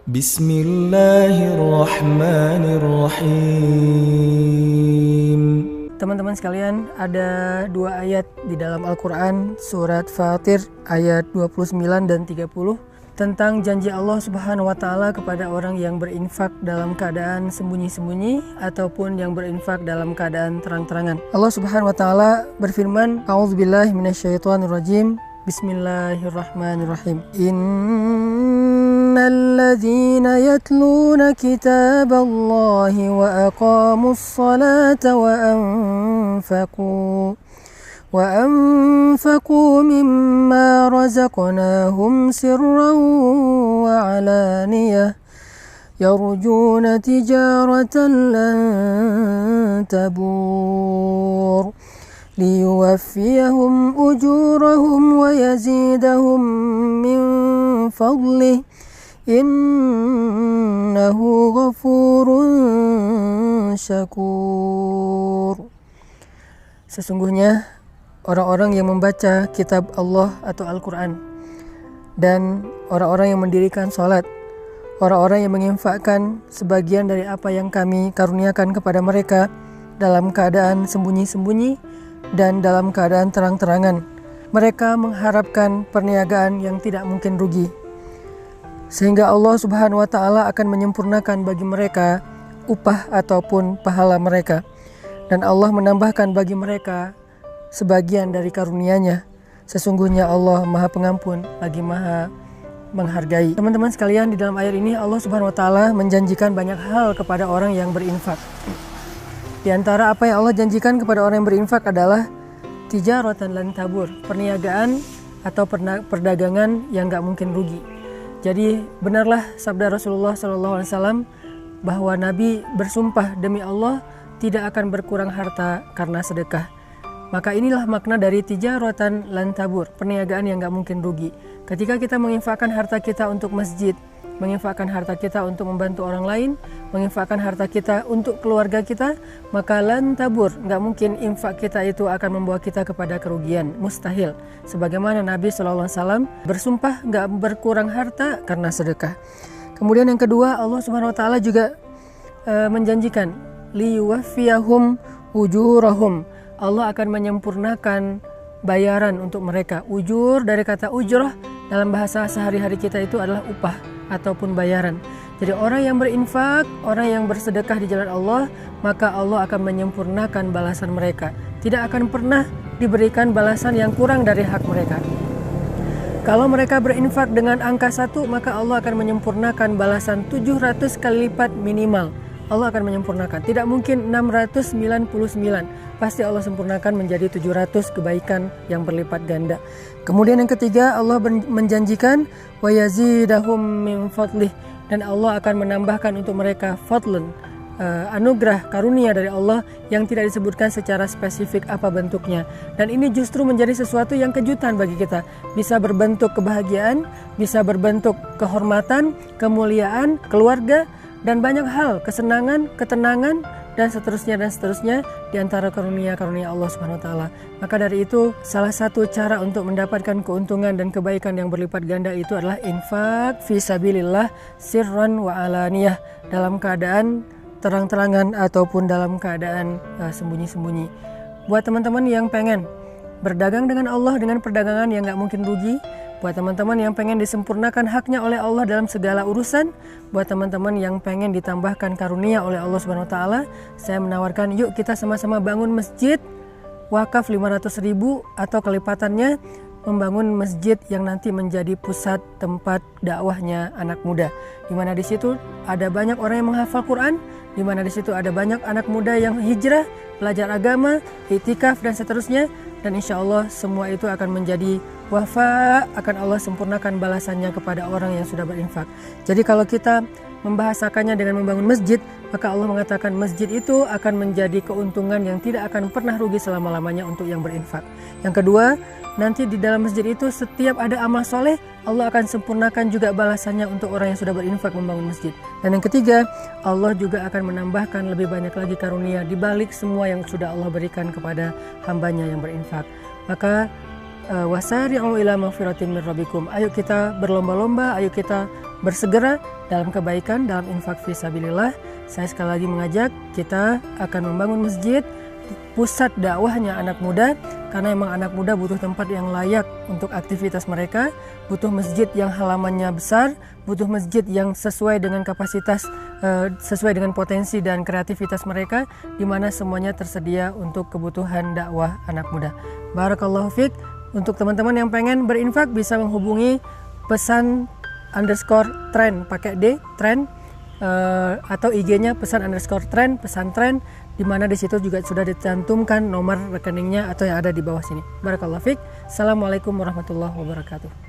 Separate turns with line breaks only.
Bismillahirrahmanirrahim.
Teman-teman sekalian, ada dua ayat di dalam Al-Quran, surat Fatir ayat 29 dan 30 tentang janji Allah Subhanahu wa Ta'ala kepada orang yang berinfak dalam keadaan sembunyi-sembunyi ataupun yang berinfak dalam keadaan terang-terangan. Allah Subhanahu wa Ta'ala berfirman, A'udzubillahi minasyaitonirrajim. Bismillahirrahmanirrahim. Innalladzina yatluna kitaballahi wa aqamus salata wa anfaqu mimma razaqnahum sirran wa alaniyah yarjuna tijaratan lan tabur liyuwaffiyahum ujurahum wa yazidahum min fadlih innahu ghafurun syakur. Sesungguhnya orang-orang yang membaca kitab Allah atau Al-Quran dan orang-orang yang mendirikan sholat, orang-orang yang menginfakkan sebagian dari apa yang kami karuniakan kepada mereka dalam keadaan sembunyi-sembunyi dan dalam keadaan terang-terangan, mereka mengharapkan perniagaan yang tidak mungkin rugi, sehingga Allah Subhanahu wa Ta'ala akan menyempurnakan bagi mereka upah ataupun pahala mereka, dan Allah menambahkan bagi mereka sebagian dari karunia-Nya. Sesungguhnya Allah Maha Pengampun lagi Maha menghargai. Teman-teman sekalian, di dalam ayat ini Allah Subhanahu wa Ta'ala menjanjikan banyak hal kepada orang yang berinfak. Di antara apa yang Allah janjikan kepada orang yang berinfak adalah tijaratan lan tabur, perniagaan atau perdagangan yang gak mungkin rugi. Jadi benarlah sabda Rasulullah SAW bahwa Nabi bersumpah demi Allah tidak akan berkurang harta karena sedekah. Maka inilah makna dari tijaratan lan tabur, perniagaan yang gak mungkin rugi. Ketika kita menginfakkan harta kita untuk masjid, menginfakkan harta kita untuk membantu orang lain, menginfakkan harta kita untuk keluarga kita, maka lan tabur, gak mungkin infak kita itu akan membawa kita kepada kerugian, mustahil. Sebagaimana Nabi SAW bersumpah gak berkurang harta karena sedekah. Kemudian yang kedua, Allah Subhanahu wa Ta'ala juga menjanjikan liyuwaffiyahum ujurahum, Allah akan menyempurnakan bayaran untuk mereka. Ujur dari kata ujrah dalam bahasa sehari-hari kita itu adalah upah ataupun bayaran. Jadi orang yang berinfak, orang yang bersedekah di jalan Allah, maka Allah akan menyempurnakan balasan mereka. Tidak akan pernah diberikan balasan yang kurang dari hak mereka. Kalau mereka berinfak dengan angka 1, maka Allah akan menyempurnakan balasan 700 kali lipat minimal. Allah akan menyempurnakan. Tidak mungkin 699. Pasti Allah sempurnakan menjadi 700 kebaikan yang berlipat ganda. Kemudian yang ketiga, Allah menjanjikan wa yazidahum min fadlih, dan Allah akan menambahkan untuk mereka fadlun, anugerah karunia dari Allah yang tidak disebutkan secara spesifik apa bentuknya. Dan ini justru menjadi sesuatu yang kejutan bagi kita. Bisa berbentuk kebahagiaan, bisa berbentuk kehormatan, kemuliaan, keluarga, dan banyak hal, kesenangan, ketenangan, dan seterusnya di antara karunia-karunia Allah Subhanahu wa Ta'ala. Maka dari itu, salah satu cara untuk mendapatkan keuntungan dan kebaikan yang berlipat ganda itu adalah infak fi sabilillah sirran wa alaniyah, dalam keadaan terang-terangan ataupun dalam keadaan sembunyi-sembunyi. Buat teman-teman yang pengen berdagang dengan Allah dengan perdagangan yang gak mungkin rugi, buat teman-teman yang pengen disempurnakan haknya oleh Allah dalam segala urusan, buat teman-teman yang pengen ditambahkan karunia oleh Allah Subhanahu wa Ta'ala, saya menawarkan yuk kita sama-sama bangun masjid wakaf 500.000 atau kelipatannya, membangun masjid yang nanti menjadi pusat tempat dakwahnya anak muda, di mana di situ ada banyak orang yang menghafal Quran, di mana di situ ada banyak anak muda yang hijrah, belajar agama, iktikaf dan seterusnya, dan insya Allah semua itu akan menjadi wafa akan Allah sempurnakan balasannya kepada orang yang sudah berinfak. Jadi kalau kita membahasakannya dengan membangun masjid, maka Allah mengatakan masjid itu akan menjadi keuntungan yang tidak akan pernah rugi selama-lamanya untuk yang berinfak. Yang kedua, nanti di dalam masjid itu setiap ada amal soleh, Allah akan sempurnakan juga balasannya untuk orang yang sudah berinfak membangun masjid. Dan yang ketiga, Allah juga akan menambahkan lebih banyak lagi karunia di balik semua yang sudah Allah berikan kepada hambanya yang berinfak. Maka wasari'u ila maghfiratin min rabbikum. Ayo kita berlomba-lomba, ayo kita bersegera dalam kebaikan, dalam infak fisabilillah. Saya sekali lagi mengajak kita akan membangun masjid, pusat dakwahnya anak muda, karena memang anak muda butuh tempat yang layak untuk aktivitas mereka, butuh masjid yang halamannya besar, butuh masjid yang sesuai dengan kapasitas, sesuai dengan potensi dan kreativitas mereka, di mana semuanya tersedia untuk kebutuhan dakwah anak muda. Barakallahu fiik. Untuk teman-teman yang pengen berinfak bisa menghubungi pesan_tren pakai D, tren, atau IG-nya pesan_tren, pesantren, di mana di situ juga sudah dicantumkan nomor rekeningnya atau yang ada di bawah sini. Barakallahu fiik. Assalamualaikum warahmatullahi wabarakatuh.